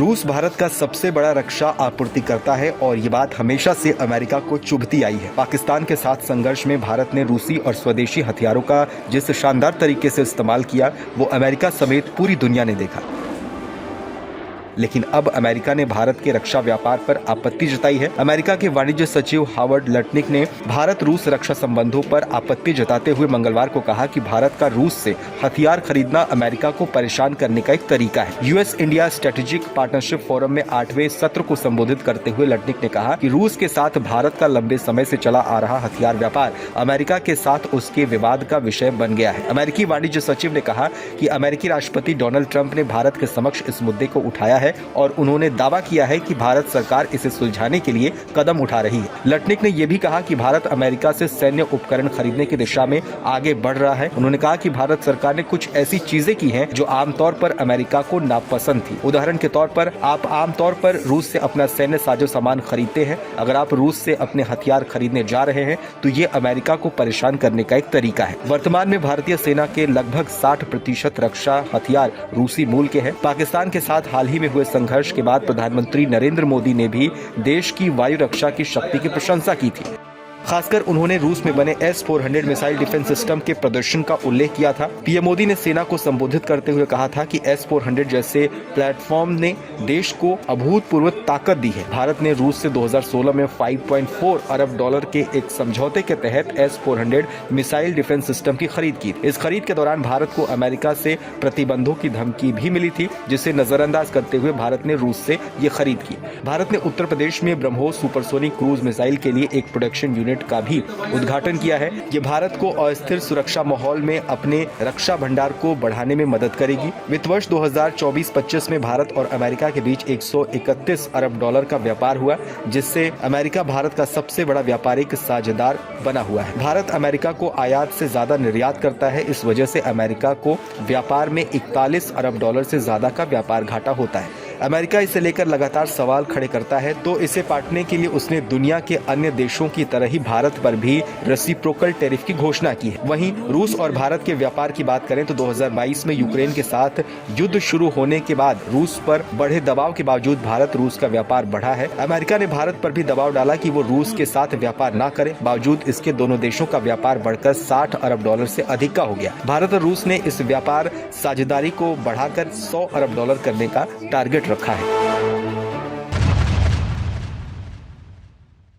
रूस भारत का सबसे बड़ा रक्षा आपूर्तिकर्ता है और ये बात हमेशा से अमेरिका को चुभती आई है। पाकिस्तान के साथ संघर्ष में भारत ने रूसी और स्वदेशी हथियारों का जिस शानदार तरीके से इस्तेमाल किया वो अमेरिका समेत पूरी दुनिया ने देखा। लेकिन अब अमेरिका ने भारत के रक्षा व्यापार पर आपत्ति जताई है। अमेरिका के वाणिज्य सचिव हावर्ड लटनिक ने भारत रूस रक्षा संबंधों पर आपत्ति जताते हुए मंगलवार को कहा कि भारत का रूस से हथियार खरीदना अमेरिका को परेशान करने का एक तरीका है। US India strategic partnership forum में 8वें सत्र को संबोधित करते हुए लटनिक ने कहा कि रूस के साथ भारत का लंबे समय से चला आ रहा हथियार व्यापार अमेरिका के साथ उसके विवाद का विषय बन गया है। अमेरिकी वाणिज्य सचिव ने कहा कि अमेरिकी राष्ट्रपति डोनाल्ड ट्रंप ने भारत के समक्ष इस मुद्दे को उठाया है और उन्होंने दावा किया है कि भारत सरकार इसे सुलझाने के लिए कदम उठा रही है। लटनिक ने यह भी कहा कि भारत अमेरिका से सैन्य उपकरण खरीदने की दिशा में आगे बढ़ रहा है। उन्होंने कहा कि भारत सरकार ने कुछ ऐसी चीजें की हैं जो आमतौर पर अमेरिका को नापसंद थी। उदाहरण के तौर पर आप आमतौर पर रूस से अपना सैन्य साजो सामान खरीदते हैं। अगर आप रूस से अपने हथियार खरीदने जा रहे हैं तो ये अमेरिका को परेशान करने का एक तरीका है। वर्तमान में भारतीय सेना के लगभग 60% रक्षा हथियार रूसी मूल के हैं। पाकिस्तान के साथ हाल ही में हुए संघर्ष के बाद प्रधानमंत्री नरेंद्र मोदी ने भी देश की वायु रक्षा की शक्ति की प्रशंसा की थी। खासकर उन्होंने रूस में बने S-400 मिसाइल डिफेंस सिस्टम के प्रदर्शन का उल्लेख किया था। पीएम मोदी ने सेना को संबोधित करते हुए कहा था कि S-400 जैसे प्लेटफॉर्म ने देश को अभूतपूर्व ताकत दी है। भारत ने रूस से 2016 में $5.4 अरब के एक समझौते के तहत S-400 मिसाइल डिफेंस सिस्टम की खरीद की। इस खरीद के दौरान भारत को अमेरिका से प्रतिबंधों की धमकी भी मिली थी, जिसे नजरअंदाज करते हुए भारत ने रूस से ये खरीद की। भारत ने उत्तर प्रदेश में ब्रह्मोस सुपरसोनिक क्रूज मिसाइल के लिए एक प्रोडक्शन यूनिट का भी उद्घाटन किया है। ये भारत को अस्थिर सुरक्षा माहौल में अपने रक्षा भंडार को बढ़ाने में मदद करेगी। वित्त वर्ष 2024-25 में भारत और अमेरिका के बीच $131 अरब का व्यापार हुआ, जिससे अमेरिका भारत का सबसे बड़ा व्यापारिक साझेदार बना हुआ है। भारत अमेरिका को आयात से ज्यादा निर्यात करता है। इस वजह से अमेरिका को व्यापार में $41 अरब से ज्यादा का व्यापार घाटा होता है। अमेरिका इसे लेकर लगातार सवाल खड़े करता है, तो इसे पाटने के लिए उसने दुनिया के अन्य देशों की तरह ही भारत पर भी रेसिप्रोकल टैरिफ की घोषणा की है। वहीं रूस और भारत के व्यापार की बात करें तो 2022 में यूक्रेन के साथ युद्ध शुरू होने के बाद रूस पर बढ़े दबाव के बावजूद भारत रूस का व्यापार बढ़ा है। अमेरिका ने भारत पर भी दबाव डाला कि वो रूस के साथ व्यापार न करे। बावजूद इसके दोनों देशों का व्यापार बढ़कर $60 अरब से अधिक का हो गया। भारत और रूस ने इस व्यापार साझेदारी को बढ़ाकर $100 अरब करने का टारगेट रखा है।